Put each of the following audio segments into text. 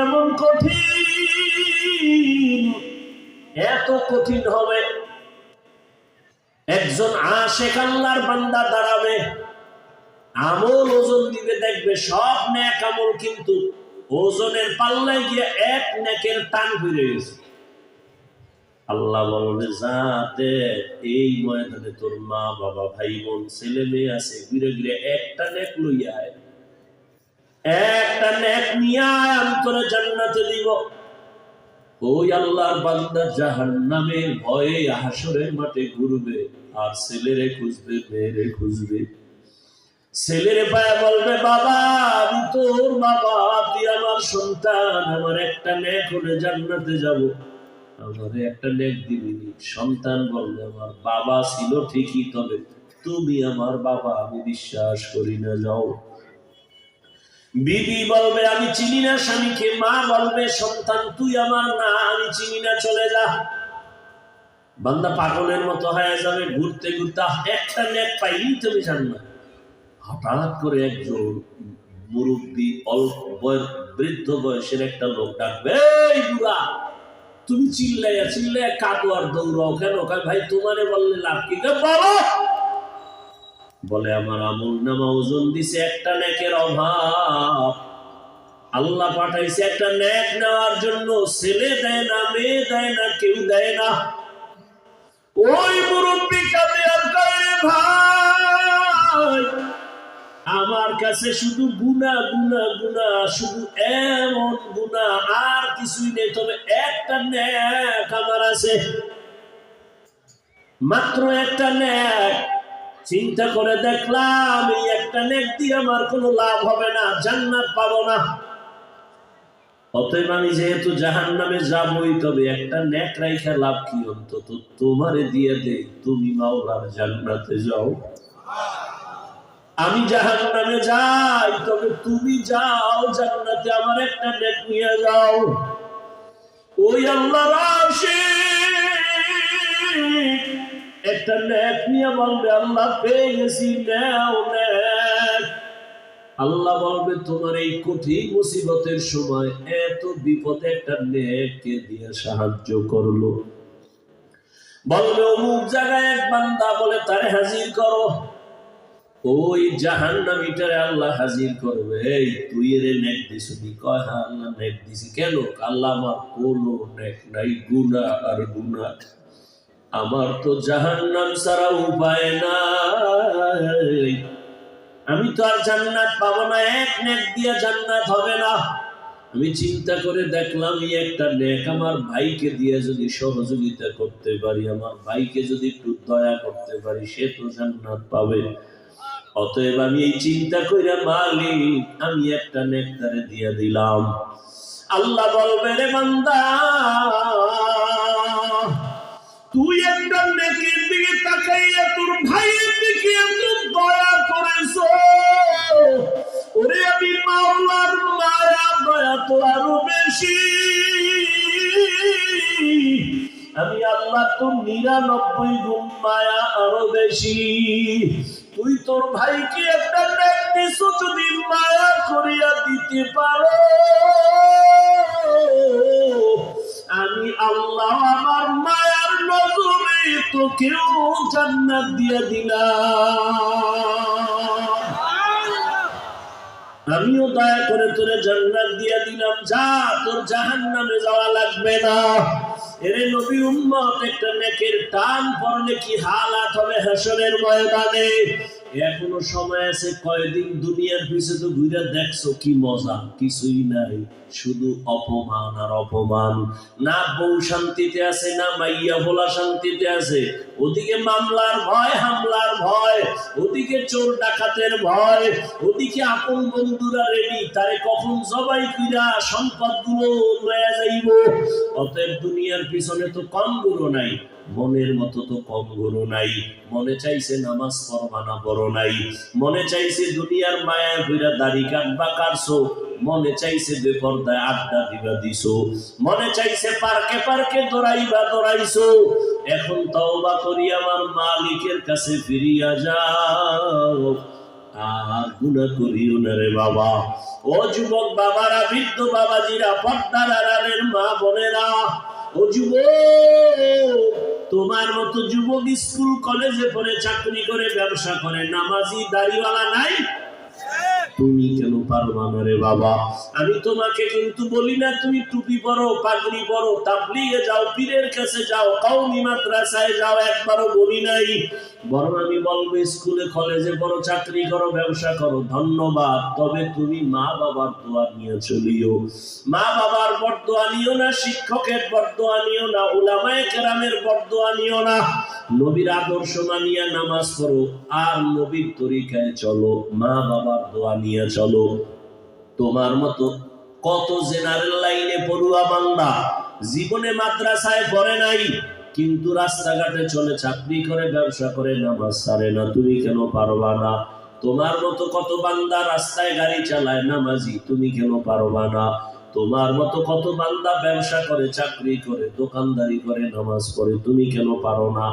এমন কঠিন, এত কঠিন হবে। একজন আশিক আল্লাহর বান্দা দাঁড়াবে, আমল ওজন দিবে, দেখবে সব নেক আমল, কিন্তু ওজনের পাল্লায় গিয়ে এক নেকের টান ফিরে গেছে। আল্লাহ বলবে, যাতে এই ময়দানে তোর মা বাবা ভাই বোন ছেলে মেয়ে আছে, ঘুরে ঘুরে একটা নেক লইয়া আয়, একটা নেক নিয়ে আয়, আমি তোরে জান্নাতে দিব। ওই আল্লাহর বান্দা জাহান্নামের ভয়ে হাসরের মাঠে ঘুরবে, আর ছেলেরে খুঁজবে, মেয়েরে খুঁজবে। ছেলেরে পায়া বলবে, বাবা আমি তোর বাবা, তুই আমার সন্তান, আমার একটা নেক হলে জান্নাতে যাব, আমারে একটা নেক দিবি। সন্তান বলবে, আমার বাবা ছিল ঠিকই, তবে তুমি আমার বাবা, আমি বিশ্বাস করি না, যাও। বিবি বলবে, আমি চিনি না স্বামীকে। মা বলবে, সন্তান তুই আমার না, আমি চিনি না, চলে যা। বান্দা পাগলের মতো হয়ে যাবে, ঘুরতে ঘুরতে একটা নেক পাইলেই তুমি জান্নাত। হঠাৎ করে একজন মুরব্বী, বৃদ্ধ বয়সের একটা লোক ডাকবে, এই বুড়া, তুমি চিল্লাইয়া চিল্লাইয়া কাঁদো আর দৌড়াও কেন? ভাই তোমারে বললে লাভ কি? বাবা বলে, আমার আমল নামা ওজন দিছে, একটা নেকের অভাব। আল্লাহ পাঠাইছে একটা নেক নেওয়ার জন্য, ছেলে দেয় না, মেয়ে দেয় না, কেউ দেয় না। ওই মুরব্বী কাঁদে আর কয়, ভাই আমার কাছে শুধু গুনাহ গুনাহ গুনাহ, শুধু এমন গুনাহ, আর কিছুই নেই, তবে একটা নেক আমার আছে, মাত্র একটা নেক। চিন্তা করে দেখলাম এই একটা নেক দিয়ে আমার কোনো লাভ হবে না, জান্নাত পাবো না। অতএব আমি যেহেতু জাহান্নামে যাবই, তবে একটা নেক রাইখা লাভ কি? অন্তত তোমারে দিয়ে দে, তুমি মাওলার জান্নাতে যাও। আমি জাহান্নামে যাই, তবে তুমি যাও জান্নাতে, আমার একটা নেক নিয়ে যাও। ওই আল্লাহর আশিক একটা নেক নিয়ে বলবে, আল্লাহ পেয়ে গেছি, নেও নেক। আল্লাহ বলবে, তোমার এই কঠিন মুসিবতের সময় এত বিপদে একটা নেককে দিয়ে সাহায্য করলো। বলবে, অমুক জায়গায় এক বান্দা, বলে তারে হাজির করো। ওই জাহান্নামীটারে আল্লাহ হাজির করবে, এই তুই এর নেক দিছ? কয়, হ্যাঁ আল্লাহ নেক দিছি। কেন? আল্লাহ আমার কোনো নেক নাই, গুনাহ আর গুনাহ, আমার তো জাহান্নাম ছাড়া উপায় নাই, আমি তো আর জান্নাত পাবো না, এক নেক দিয়ে জান্নাত হবে না। আমি চিন্তা করে দেখলাম, এই একটা নেক আমার ভাইকে দিয়ে যদি সহযোগিতা করতে পারি, আমার ভাইকে যদি একটু দয়া করতে পারি, সে তো জান্নাত পাবে। অতএব আমি এই চিন্তা কইরা, মালিক আমি একটা নেক তারে দিয়ে দিলাম। আল্লাহ বলবে, রে বান্দা, তুই একটা নেকের দিকে তাকাইয়া তোর ভাইয়ের দিকে এত দয়া করেছো, ওরে আমি মাওলার মায়া দয়া তো আরো বেশি। আমি আল্লাহ তো 99 গুণ মায়া আরো বেশি। তুই তোর ভাইকে একটা নেক দিছো, যদি মায়া করিয়া দিতে পারো, আমি আল্লাহ আমার মায়ার নজরে তোকেও জান্নাত দিয়ে দিলাম। আমিও দয়া করে তোরে জান্নাত দিয়ে দিলাম, যা, তোর জাহান্নামে যাওয়া লাগবে না। এরে নবী উম্মত, একটা নেকের টান পড়লে কি হালাত হবে হাসরের ময়দানে। এখনো সময় আছে, কয়দিন দুনিয়ার পিছে তো ঘুরে দেখছো, কি মজা? কিছুই নাই, শুধু অপমান আর অপমান। না বউ শান্তিতে আছে, না মাইয়া ভোলা শান্তিতে আছে। ওদিকে মামলার ভয়, হামলার ভয়, ওদিকে চোর ডাকাতের ভয়, ওদিকে আপন বন্ধুরা রেডি, তারে কখন জবাই কইরা সম্পদ গুলো লয়ে যাইব। অতএব দুনিয়ার পিছনে তো কম গুলো নাই, মনের মতো তো কম গুলো নাই। মনে চাইছে নামাজ পড়বা না, পড়ো নাই। মনে চাইছে দুনিয়ার মায়া কইরা দাড়ি কাটবা, কাটছো। মনে চাইছে বেপরদায় আড্ডা দিবা, দিছো। মনে চাইছে পার্কে পার্কে দৌড়াইবা, দৌড়াইছো। এখন তওবা করি আমার মালিকের কাছে ফিরিয়া যাও। আর গুনাহ করিও না রে বাবা। ও যুবক বাবারা, বৃদ্ধ বাবাজিরা, পর্দার আড়ালের মা বোনেরা, ও যুবক, তোমার মতো যুবক স্কুল কলেজে পড়ে, চাকরি করে, ব্যবসা করে, নামাজি দাড়িওয়ালা নাই? তুমি কেন পারবা না রে বাবা? আমি তোমাকে কিন্তু বলি না তুমি টুপি পরো, পাগড়ি পরো, তাবলীগে যাও, পীরের কাছে যাও, কওমি মাদ্রাসায় যাও, একবারও বলি নাই। বরং আমি বলবো স্কুলে কলেজে পড়ো, চাকরি করো, ব্যবসা করো, ধন্যবাদ। তবে তুমি মা বাবার দোয়া নিয়ে চলিও। মা বাবার বরদোয়া নিও না, শিক্ষকের বরদোয়া নিও না, উলামায়ে কেরামের বরদোয়া নিও না। নবীর আদর্শ মানিয়া নামাজ পড়ো আর নবীর তরিকায় চলো, মা বাবার দোয়া নিয়ে চলো। তোমার মতো কত জেনারেল লাইনে পড়ুয়া বান্দা জীবনে মাদ্রাসায় পড়ে নাই, কিন্তু রাস্তাঘাটে চলে, চাকরি করে, ব্যবসা করে, নামাজ ছাড়ে না। তুমি কেন পারবা না? তোমার মতো কত বান্দা রাস্তায় গাড়ি চালায়, নামাজি, তুমি কেন পারবা না? তোমার মতো কত বান্দা ব্যবসা করে, চাকরি করে, দোকানদারি করে, নামাজ পড়ে, তুমি কেন পারো না?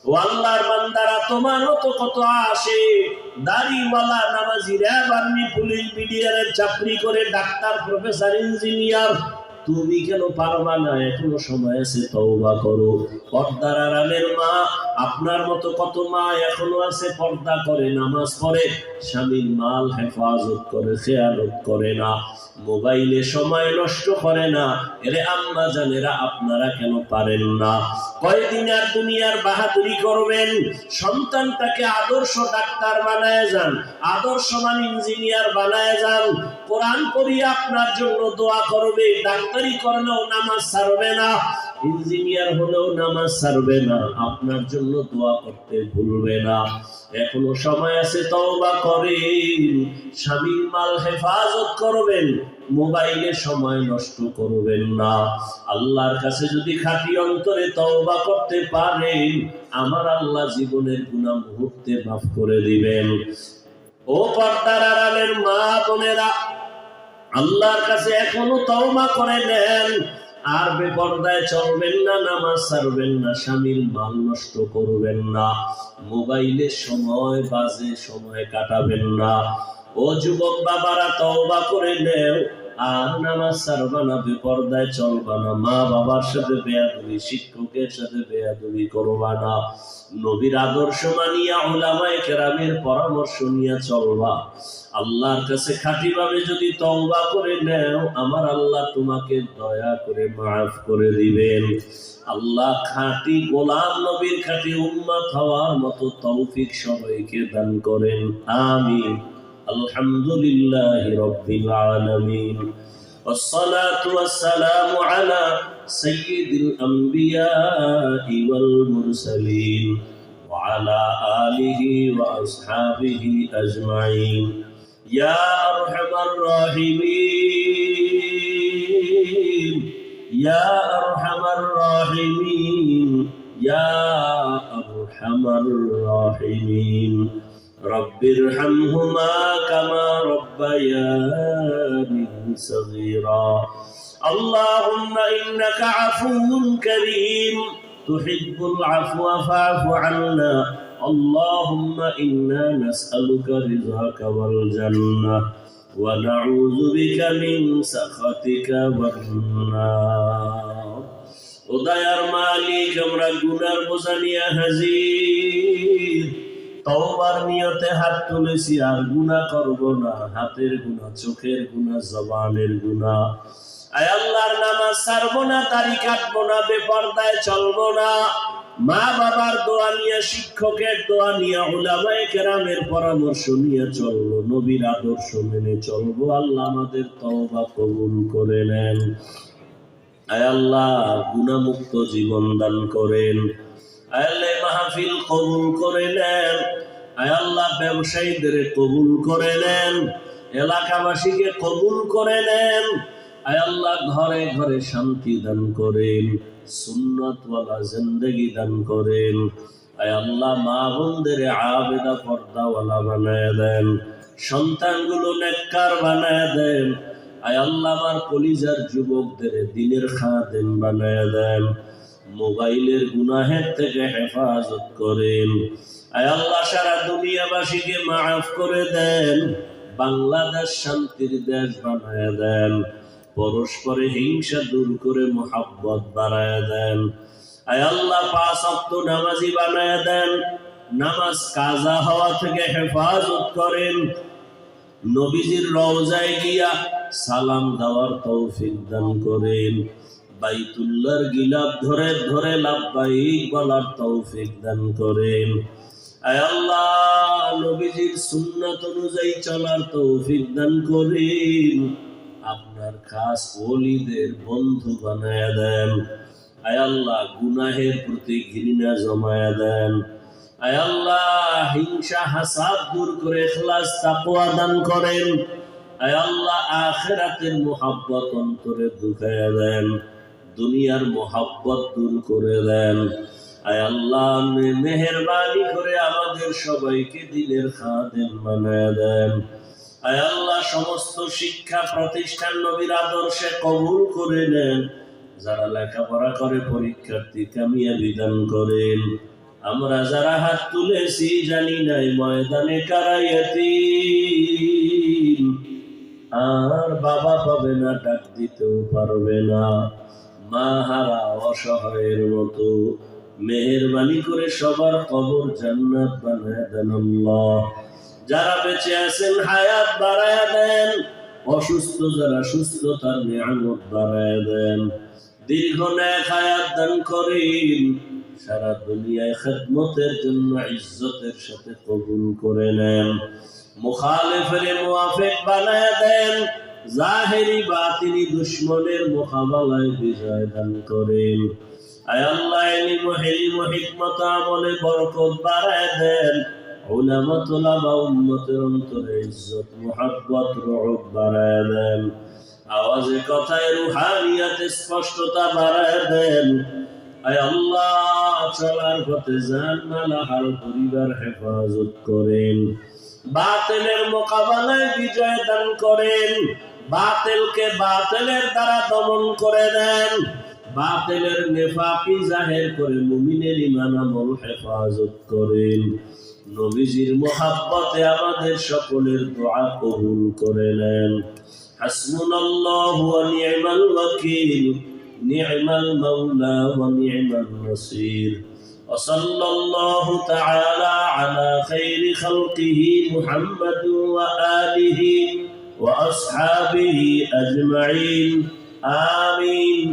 ও আল্লাহর বান্দারা, তোমার মতো কত আসে দাড়িওয়ালা, নামাজি, র‍্যাব, আর্মি, পুলিশ, বিডিআর চাকরি করে, ডাক্তার, প্রফেসর, ইঞ্জিনিয়ার, তুমি কেন পারবা না? এখনো সময় আছে, তওবা করো। পর্দার আড়ালের মা, আপনার মতো কত মা এখনো আছে, পর্দা করে, নামাজ পড়ে, স্বামীর মাল হেফাজত করে, খেয়ালত করে না, মোবাইলে সময় নষ্ট করে না। এরে আম্মা জানেরা, আপনারা কেন পারেন না? কয়দিন আর দুনিয়ার বাহাদুরি করবেন? সন্তানটাকে আদর্শ ডাক্তার বানায় যান, আদর্শমান ইঞ্জিনিয়ার বানায় যান। কোরআন পড়িয়ে আপনার জন্য দোয়া করবে, ডাক্তারি করলেও নামাজ ছাড়বে না, ইঞ্জিনিয়ার হলেও নামাজ ছাড়বে না, আপনার জন্য দোয়া করতে ভুলবে না। এখনো সময় আছে, তওবা করেন, স্বামীর মাল হেফাজত করবেন, মোবাইলে সময় নষ্ট করবেন না। আল্লাহর কাছে যদি খাঁটি অন্তরে তওবা করতে পারেন, আমার আল্লাহ জীবনের গুনাহ মুহূর্তে মাফ করে দিবেন। ও পর্দার আড়ালের মা বোনেরা, আল্লাহর কাছে এখনো তওবা করে নেন। আর বেপরদায় চলবেন না, নামাজ ছাড়বেন না, স্বামীর মাল নষ্ট করবেন না, মোবাইলে সময় বাজে সময় কাটাবেন না। ও যুবক বাবারা, তওবা করে নেও, আর নামাজ ছাড়বা না, বেপরদায় চলবা না, মা বাবার সাথে বেয়াদবি, শিক্ষকের সাথে বেয়াদবি করবা না, নবীর আদর্শ মানিয়া, উলামায়ে কেরামের পরামর্শ নিয়ে চলবা। আল্লাহর কাছে খাঁটিভাবে যদি তওবা করে নেও, আমার আল্লাহ তোমাকে দয়া করে মাফ করে দিবেন। আল্লাহ খাঁটি গোলাম নবীর খাঁটি উম্মত হওয়ার মতো তৌফিক সবাইকে দান করেন, আমিন। আলহামদুলিল্লাহি রাব্বিল আলামিন, والصلاة والسلام على سيد الأنبياء والمرسلين وعلى آله وأصحابه أجمعين يا أرحم الراحمين يا أرحم الراحمين يا أرحم الراحمين رب ارحمهما كما ربياني صغيرا اللهم إنك عفو كريم تحب العفو فاعف عنا اللهم إنا نسألك رضاك والجنة ونعوذ بك من سخطك والنار উদয়ার মালিক, আমরা গুনার বোঝা নিয়ে হাজির, তওবার নিয়তে হাত তুলেছি, আর গুনাহ করব না, হাতের গুনাহ, চোখের গুনাহ, জবানের গুনাহ। আয় আল্লাহর নামাজ ছাড়বো না, দাড়ি কাটবো না, বেপরদায় চলবো না, মা বাবার দোয়া নিয়ে, শিক্ষকের দোয়া নিয়ে, উলামায়ে কেরামের পরামর্শ নিয়ে চলবো, নবীর আদর্শ মেনে চলবো। আল্লাহ আমাদের তওবা কবুল করে নেন। আয় আল্লাহ গুনাহমুক্ত জীবন দান করেন। আয় আল্লাহ মাহফিল কবুল করে নেন। আয় আল্লাহ ব্যবসায়ীদের কবুল করে নেন, এলাকাবাসীকে কবুল করে নেন। আয় আল্লাহ ঘরে ঘরে শান্তি দান করেন, সুন্নাতওয়ালা জিন্দেগি দান করেন। আয় আল্লাহ মা বোনদের আবেদা পর্দাওয়ালা বানায় দেন, সন্তানগুলো নেককার বানায় দেন। আয় আল্লাহ আমার কলিজার যুবকদের দ্বীনের খাদেম বানায় দেন। মোবাইলের গুনাহের থেকে হেফাজত করেন। আয় আল্লাহ সারা দুনিয়াবাসীকে মাফ করে দেন, বাংলাদেশ শান্তির দেশ বানায় দেন, পরস্পরে হিংসা দূর করে মোহাব্বত বাড়ায় দেন। আয় আল্লাহ পাঁচ ওয়াক্ত নামাজি বানায় দেন, নামাজ কাজা হওয়া থেকে হেফাজত করেন। নবীজির রওজায় গিয়া সালাম দেওয়ার তৌফিক দান করেন, বাইতুল্লাহর গিলাফ ধরে ধরে লাব্বাইক বলার তৌফিক দান করেন। আয় আল্লাহ নবীজির সুন্নাত অনুযায়ী চলার তৌফিক দান করেন। আপনার খাস ওলিদের বন্ধু বানায়া দেন। আয় আল্লাহ গুনাহের প্রতি ঘৃণা জমায়া দেন। আয় আল্লাহ হিংসা হাসাদ দূর করে ইখলাস তাকওয়া দান করেন। আয় আল্লাহ আখিরাতের মুহাব্বত অন্তরে ঢুকায়া দেন, দুনিয়ার মুহাব্বত দূর করে দেন। আয় আল্লাহ মেহেরবানি করে আমাদের সবাইকে দিনের খাদেম বানায়া দেন। আয় আল্লাহ সমস্ত শিক্ষা প্রতিষ্ঠান নবীর আদর্শে কবুল করে নেন। যারা লেখাপড়া করে পরীক্ষার্থী কামিয়াবি দান করেন। আমরা যারা হাত তুলেছি জানি নাই ময়দানে কারা ইয়াতীম, আর বাবা পাবে না, ডাক দিতেও পারবে না, মা হারা অসহায়ের মতো মেহেরবানি করে সবার কবর জান্নাত বানায় দেন আল্লাহ। যারা বেঁচে আছেন হায়াত বাড়ায় দেন, অসুস্থ যারা সুস্থতার নিয়ামত বাড়ায় দেন, দীর্ঘ নেক হায়াত দান করেন। সারা দুনিয়ায় খেদমতের জন্য ইজ্জতের সাথে কবুল করে নেন। মুখালিফের মুওয়াফিক বানায় দেন, জাহেরি বাতিনি দুশমনের মোকাবেলায় বিজয় দান করেন। আয় আল্লাহ ইলম হিলম হিকমত আমলে বরকত বাড়ায় দেন। উলামা তুলাবা উম্মতের অন্তরে ইজ্জত মুহাব্বত রুহ বাড়ায় দেন। আওয়াজে কথায় রুহানিয়াতে স্পষ্টতা বাড়ায় দেন। আয় আল্লাহ চলার পথে জান মাল হাল পরিবার হেফাজত করেন। বাতিলের মোকাবেলায় বিজয় দান করেন। বাতিলকে বাতিলের দ্বারা দমন করে দেন। বাতিলের নেফাকি জাহের করে মুমিনের ঈমান আমল হেফাজত করেন। নবীজির মুহাব্বতে আমাদের সকলের দোয়া কবুল করে নেন। হাসবুনাল্লাহু ওয়া নি'মাল ওয়াকিল, নি'মাল মাওলা ওয়া নি'মান নাসির। وصلى الله تعالى على خير خلقه محمد وآله وأصحابه أجمعين. آمين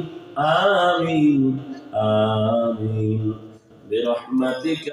آمين آمين برحمتك.